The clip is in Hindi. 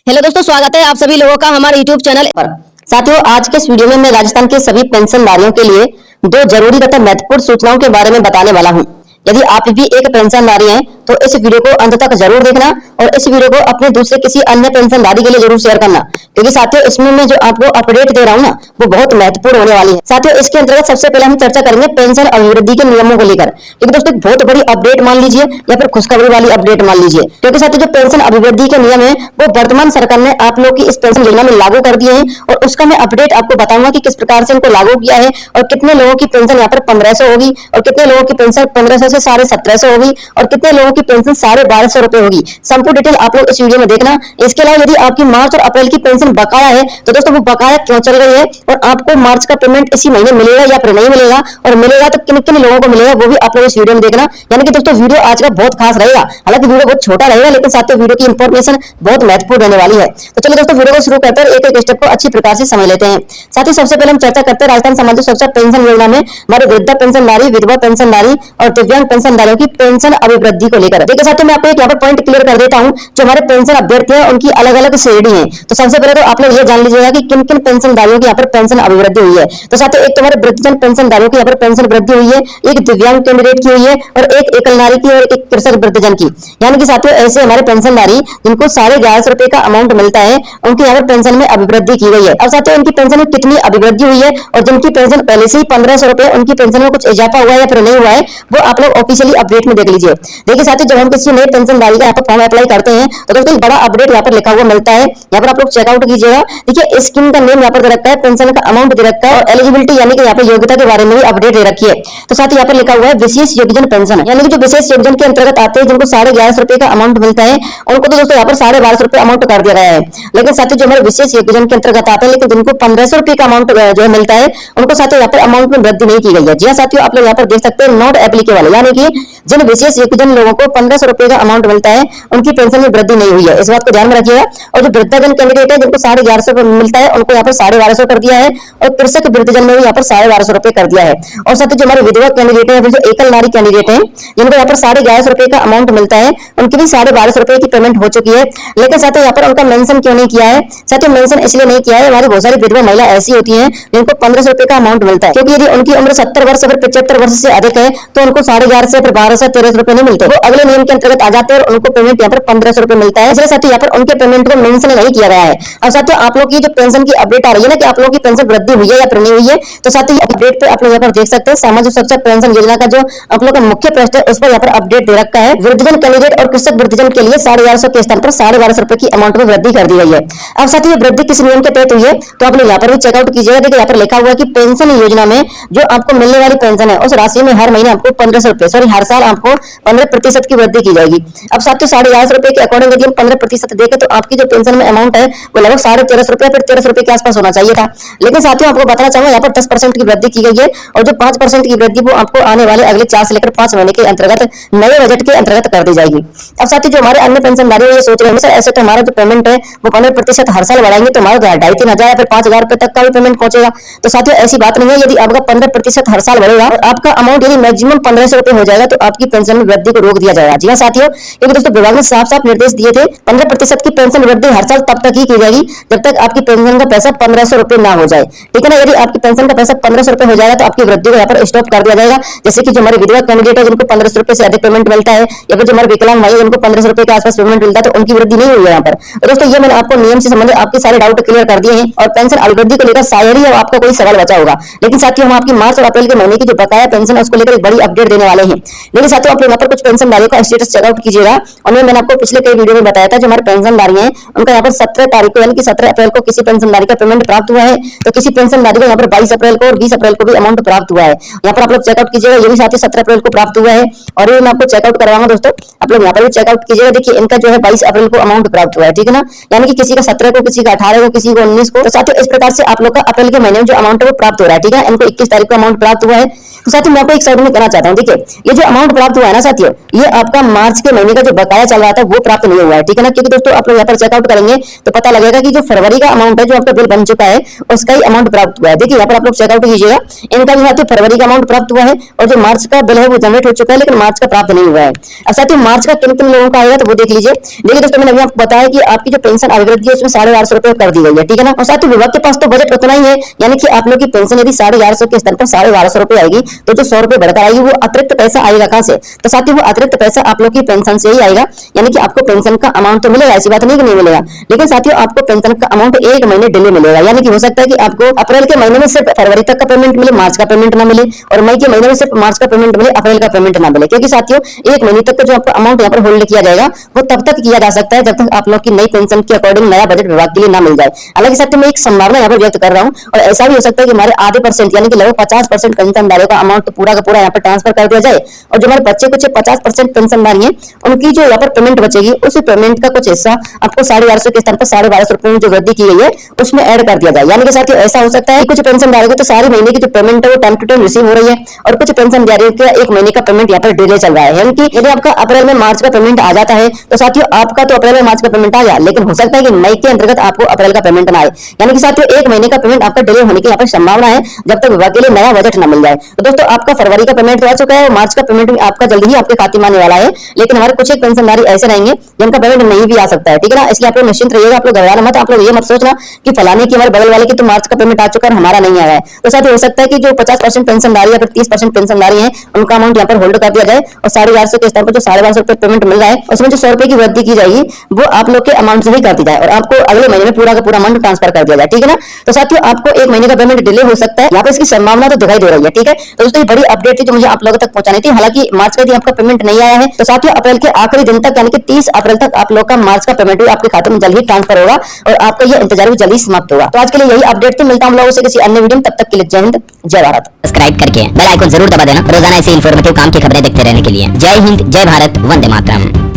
हेलो दोस्तों, स्वागत है आप सभी लोगों का हमारे यूट्यूब चैनल पर। साथियों, आज के इस वीडियो में मैं राजस्थान के सभी पेंशनधारियों के लिए दो जरूरी तथा महत्वपूर्ण सूचनाओं के बारे में बताने वाला हूं। यदि आप भी एक पेंशनधारी हैं तो इस वीडियो को अंत तक जरूर देखना और इस वीडियो को अपने दूसरे किसी अन्य पेंशनधारी के लिए जरूर शेयर करना, क्योंकि साथियों इसमें मैं जो आपको अपडेट दे रहा हूँ ना वो बहुत महत्वपूर्ण होने वाली है। साथियों, इसके अंतर्गत सबसे पहले हम चर्चा करेंगे पेंशन अभिवृद्धि के नियमों को लेकर, क्योंकि दोस्तों बहुत बड़ी अपडेट मान लीजिए या फिर खुशखबरी वाली अपडेट मान लीजिए, क्योंकि साथियों जो पेंशन अभिवृद्धि के नियम है वो वर्तमान सरकार ने आप लोग की इस पेंशन योजना में लागू कर दिए हैं और उसका मैं अपडेट आपको बताऊंगा कि किस प्रकार से इनको लागू किया है और कितने लोगों की पेंशन यहाँ पर 1500 होगी और कितने लोगों की पेंशन 1500 से 1750 होगी और कितने लोगों की पेंशन 1250 रुपए होगी। संपूर्ण डिटेल आप लोग इस वीडियो में देखना। इसके अलावा यदि आपकी मार्च और अप्रैल की पेंशन बकाया है तो दोस्तों वो बकाया क्यों चल रही है और आपको मार्च का पेमेंट इसी महीने मिलेगा या फिर नहीं मिलेगा, और मिलेगा तो किन किन लोगों को मिलेगा वो भी आप लोग इस वीडियो में देखना। यानी कि दोस्तों वीडियो आज का बहुत खास रहेगा। हालांकि वीडियो बहुत छोटा रहेगा लेकिन साथ ही वीडियो की इंफॉर्मेशन बहुत महत्वपूर्ण रहने वाली है। तो चलिए दोस्तों वीडियो को शुरू करते हैं, एक एक स्टेप को अच्छी प्रकार से समझ लेते हैं। साथ ही सबसे पहले हम चर्चा करते हैं राजस्थान सामाजिक सुरक्षा पेंशन योजना में हमारे वृद्धा पेंशनधारी, विधवा पेंशनधारी और दिव्यांग पेंशनधारियों की पेंशन अभिवृद्धि को लेकर। देखिए साथियों, मैं आपको एक यहाँ पर पॉइंट क्लियर कर देता हूँ। जो हमारे पेंशन अभ्यर्थी हैं उनकी अलग अलग श्रेणी है। तो सबसे पहले तो आप लोग ये जान लीजिएगा कि किन किन पेंशनधारियों की यहाँ पर पेंशन अभिवृद्धि हुई है। तो साथियों एक तो हमारे वृद्धजन पेंशनधारियों की यहाँ पर पेंशन वृद्धि हुई है, एक दिव्यांग कैंडिडेट की हुई है और एक एकल नारी की और एक कृषक वृद्धजन की। यानी कि साथियों ऐसे हमारे पेंशनधारी जिनको 1150 रुपए का अमाउंट मिलता है उनकी यहाँ पर पेंशन में अभिवृद्धि की गई है। अब साथियों इनकी पेंशन में कितनी अभिवृद्धि हुई है और जिनकी पेंशन पहले से ही 1500 रुपए उनकी पेंशन में कुछ इजाफा हुआ है या फिर नहीं हुआ है वो आप लोग ऑफिशियली अपडेट में देख लीजिए। देखिए साथियों जब हम किसी नए पेंशनधारी का यहाँ पर फॉर्म अप्लाई करते हैं तो दोस्तों बड़ा अपडेट यहाँ पर लिखा हुआ मिलता है। यहाँ पर आप लोग चेकआउट कीजिएगा। देखिए स्कीम का नेम यहाँ पर दे रखा है, पेंशन का अमाउंट दे रखा है और एलिजिबिलिटी यानी कि यहाँ पर योग्यता के बारे में भी अपडेट दे रखी है। तो साथ ही यहाँ पर लिखा हुआ है विशेष योग्यजन पेंशन, यानी कि जो विशेष योग्यजन के अंतर्गत आते हैं जिनको 1150 रुपए का अमाउंट मिलता है उनको तो दोस्तों यहाँ पर 1250 रुपए अमाउंट कर दिया गया है। लेकिन साथ ही जो हमारे विशेष योग्यजन के अंतर्गत आते हैं लेकिन जिनको 1500 रुपए का अमाउंट जो मिलता है उनको साथ ही यहाँ पर अमाउंट में वृद्धि नहीं की गई है। जी हाँ साथियों, आप लोग यहाँ पर देख सकते हैं नॉट एप्लीकेबल, यानी कि जिन विशेष योग्यजन लोगों को 1500 रुपए का अमाउंट मिलता है उनकी पेंशन में वृद्धि नहीं हुई है। इस बात को ध्यान में रखिएगा। और जो वृद्धजन कैंडिडेट है जिनको 1150 रुपए मिलता है उनको यहाँ पर 1250 कर दिया है और कृषक वृद्धजन में भी यहाँ पर 1250 रुपए कर दिया है। और साथ ही जो हमारे विधवा कैंडिडेट है जो एकल नारी कैंडिडेट है जिनको यहाँ पर 1150 रुपए का अमाउंट मिलता है उनकी भी 1250 रुपए की पेमेंट हो चुकी है। लेकिन साथ ही यहाँ पर उनका मेंशन क्यों नहीं किया है? साथ ही मेंशन इसलिए नहीं किया है, हमारी बहुत सारी विधवा महिला ऐसी होती है जिनको 1500 रुपए का अमाउंट मिलता है, क्योंकि यदि उनकी उम्र 70 वर्ष या 75 वर्ष से अधिक है तो उनको 1150 से 1200 1300 रुपए नहीं मिलते, वो अगले नियम के अंतर्गत आ जाते हैं और उनको पेमेंट यहाँ पर 1500 रुपए मिलता है। इसलिए साथ ही यहाँ पर उनके पेमेंट को मेंशन नहीं किया गया है। और साथियों आप लोग की जो पेंशन की अपडेट आ रही है ना कि आप लोगों की पेंशन वृद्धि हुई है या फिर नहीं हुई है, तो साथ ही अपडेट पे आप लोग यहाँ पर देख सकते हैं सामाजिक सुरक्षा पेंशन योजना का जो आप लोग का मुख्य पृष्ठ है उस पर यहाँ पर अपडेट दे रखा है। वृद्धजन कैंडिडेट और कृषक वृद्धजन के लिए 1150 के स्थान पर 1250 रुपए की अमाउंट में वृद्धि कर दी गई है। अब साथ ही वृद्धि किस नियम के तहत हुई है तो आप लोग यहाँ पर भी चेकआउट कीजिएगा। देखिए यहाँ पर लिखा हुआ है कि पेंशन योजना में जो आपको मिलने वाली पेंशन है उस राशि में हर महीने आपको 1500 रुपए सॉरी हर साल आपको 15% की वृद्धि की जाएगी। अब साथियों 1150 रुपए के अकॉर्डिंग यदि हम 15% देखें तो आपकी जो पेंशन में अमाउंट है वो लगभग 1350 रुपए फिर 1300 रुपए के आसपास होना चाहिए था। लेकिन साथियों आपको बताना चाहूंगा यहाँ पर 10% की वृद्धि की गई है और जो 5% की वृद्धि वो आपको आने वाले अगले 4 से लेकर 5 महीने के अंतर्गत नए बजट के अंतर्गत कर दी जाएगी। अब साथ ही जो हमारे अन्य पेंशनधारी ये सोच रहे हैं सर ऐसे तो हमारा जो पेमेंट है वो 15% हर साल बढ़ाएंगे तो हमारा 2500-3000 या फिर 5000 रुपए तक का भी पेमेंट पहुंचेगा। तो साथियों ऐसी बात नहीं है। यदि आपका 15% हर साल बढ़ेगा और आपका अमाउंट यदि मैक्सिमम 1500 रुपए हो जाएगा तो आपकी पेंशन में वृद्धि को रोक दिया जाएगा। जी हाँ साथियों, क्योंकि दोस्तों विभाग ने साफ साफ निर्देश दिए थे 15% की पेंशन वृद्धि हर साल तब तक ही की जाएगी जब तक आपकी पेंशन का पैसा 1500 रुपए ना हो जाए। ठीक है ना, यदि आपकी पेंशन का पैसा 1500 रुपए हो जाएगा तो आपकी वृद्धि को यहाँ पर स्टॉप कर दिया जाएगा। जैसे कि जो हमारे विधवा कैंडिडेट है जिनको 1500 रुपए से अधिक पेमेंट मिलता है या फिर जो हमारे विकलांग भाई जिनको 1500 रुपए के आसपास पेमेंट मिलता है तो उनकी वृद्धि नहीं हुई है यहाँ पर। दोस्तों ये मैंने आपको नियम से संबंधित आपके सारे डाउट क्लियर कर दिए हैं और पेंशन अभिवृद्धि को लेकर शायद ही आपका कोई सवाल बचा होगा। लेकिन साथियों हम आपकी मार्च और अप्रैल के महीने की जो बकाया पेंशन है उसको लेकर एक बड़ी अपडेट देने वाले हैं। लेकिन साथियों आप लोग यहाँ पर कुछ पेंशनधारियों का स्टेटस चेकआउट कीजिएगा। और मैंने आपको पिछले कई वीडियो में बताया था जो हमारे पेंशनधारी हैं उनका यहाँ पर 17 तारीख को यानी कि 17 अप्रैल को किसी पेंशनधारी का पेमेंट प्राप्त हुआ है तो किसी पेंशनधारी को यहाँ पर 22 अप्रैल को और 20 अप्रैल को भी अमाउंट प्राप्त हुआ है। यहाँ पर आप लोग चेकआउट कीजिएगा। ये भी साथियों 17 अप्रैल को प्राप्त हुआ है और ये मैं आपको चेकआउट करवाऊंगा। दोस्तों आप लोग यहाँ पर भी चेकआउट कीजिएगा। देखिए इनका जो है 22 अप्रैल को अमाउंट प्राप्त हुआ है। ठीक है ना, यानी कि किसी का 17 को, किसी का 18 को, किसी को 19 को। तो साथियों इस प्रकार से आप लोग का अप्रैल के महीने में जो अमाउंट है वो प्राप्त हो रहा है। ठीक है, इनको 21 तारीख को अमाउंट प्राप्त हुआ है। तो साथियों मैं आपको एक साइड में कहना चाहता हूँ, देखिए ये जो अमाउंट प्राप्त हुआ है ना साथियों, ये आपका मार्च के महीने का जो बकाया चल रहा था वो प्राप्त नहीं हुआ है, ठीक है ना। क्योंकि दोस्तों आप लोग यहाँ पर चेकआउट करेंगे तो पता लगेगा कि जो फरवरी का अमाउंट है जो आपका बिल बन चुका है उसका ही अमाउंट प्राप्त हुआ है। देखिए यहाँ पर आप लोग चेकआउट कीजिएगा, इनका भी साथियों फरवरी का अमाउंट प्राप्त हुआ है और जो मार्च का बिल है वो जनरेट हो चुका है, लेकिन मार्च का प्राप्त नहीं हुआ है। अब साथियों मार्च का किन किन लोगों का आएगा तो वो देख लीजिए। देखिए दोस्तों मैंने अभी आपको बताया कि आपकी जो पेंशन अभिवृद्धि है उसमें 850 रुपए कर दी गई है, ठीक है ना। और साथियों विभाग के पास तो बजट उतना ही है, यानी कि आप लोग की पेंशन यदि 1150 के स्तर पर 1250 रुपए आएगी तो जो 100 रुपए बढ़कर आएगी वो अतिरिक्त पैसा आएगा कहां से, तो साथियों वो अतिरिक्त पैसा आप लोग की पेंशन से ही आएगा। यानी कि आपको पेंशन का अमाउंट तो मिलेगा, ऐसी बात नहीं कि नहीं मिलेगा, लेकिन साथियों आपको पेंशन का अमाउंट एक महीने डिले मिलेगा। यानी कि हो सकता है कि आपको अप्रैल के महीने में सिर्फ फरवरी तक का पेमेंट मिले, मार्च का पेमेंट ना मिले, और मई के महीने में सिर्फ मार्च का पेमेंट मिले, अप्रैल का पेमेंट ना मिले। क्योंकि साथियों एक महीने तक का जो आपका अमाउंट यहाँ पर होल्ड किया जाएगा वो तब तक किया जा सकता है जब तक आप लोग की नई पेंशन के अकॉर्डिंग नया बजट विभाग के लिए ना मिल जाए। हालांकि साथियों मैं एक संभावना यहाँ पर व्यक्त कर रहा हूँ, और ऐसा भी हो सकता है कि हमारे आधे परसेंट यानी कि लगभग 50% पेंशनधारियों का अमाउंट तो पूरा का पूरा यहाँ पर ट्रांसफर कर दिया जाए, और जो हमारे बच्चे कुछ 50% पेंशनधारी है उनकी जो यहाँ पर पेमेंट बचेगी उस पेमेंट का कुछ हिस्सा आपको 1250 के स्तर पर 1250 रुपए में जो वृद्धि की गई है उसमें ऐड कर दिया जाए। यानी कि साथियों ऐसा हो सकता है कुछ पेंशनधारियों को तो सारी महीने की जो पेमेंट है वो टाइम टू टाइम रिसीव हो रही है, और कुछ पेंशनधारियों का एक महीने का पेमेंट यहाँ पर डिले चल रहा है। यानी कि यदि आपका अप्रैल में मार्च का पेमेंट आ जाता है तो साथियों आपका तो अप्रैल में मार्च का पेमेंट आ गया, लेकिन हो सकता है कि मई के अंतर्गत आपको अप्रैल का पेमेंट ना आए। यानी कि साथियों एक महीने का पेमेंट आपका डिले होने की यहाँ पर संभावना है जब तक विभाग के लिए नया बजट न मिल जाए। तो दोस्तों आपका फरवरी का पेमेंट तो आ चुका है और मार्च का पेमेंट भी आपका जल्दी ही आपके खाते में आने वाला है, लेकिन हमारे कुछ एक पेंशनधारी ऐसे रहेंगे जिनका पेमेंट नहीं भी आ सकता है, ठीक है ना। इसलिए आप लोग निश्चिंत रहिएगा, आप लोग घबराना मत, आप लोग ये मत सोचना कि फलाने की हमारे बगल वाले की तो मार्च का पेमेंट आ चुका है हमारा नहीं आया है। तो साथ हो सकता है कि जो 50% पेंशनधारी या फिर 30% पेंशनधारी है उनका अमाउंट यहाँ पर होल्ड कर दिया जाए, और 1250 के स्तर पर जो 1250 रुपए पेमेंट मिल रहा है उसमें जो 100 रुपए की वृद्धि की जाएगी वो आप लोग के अमाउंट से ही कर दी जाए, और आपको अगले महीने में पूरा का पूरा अमाउंट ट्रांसफर कर दिया जाए, ठीक है ना। तो साथियों आपको एक महीने का पेमेंट डिले हो सकता है, यहाँ पे इसकी संभावना तो दिखाई दे रही है, ठीक है। तो दोस्तों ये बड़ी अपडेट थी जो मुझे आप लोगों तक पहुंचानी थी। हालांकि मार्च का यदि आपका पेमेंट नहीं आया है तो साथियों अप्रैल के आखिरी दिन तक यानी कि 30 अप्रैल तक आप लोग का मार्च का पेमेंट भी आपके खाते में जल्द ही ट्रांसफर होगा, और आपका ये इंतजार भी जल्दी समाप्त होगा। तो आज के लिए यही अपडेट थी, मिलता हूं लोगों से किसी अन्य वीडियो में, तब तक के लिए जय हिंद जय भारत। सब्सक्राइब करके बेल आइकन जरूर दबा देना रोजाना ऐसे इन्फॉर्मेटिव काम की खबरें देखते रहने के लिए। जय हिंद जय भारत वंदे मातरम।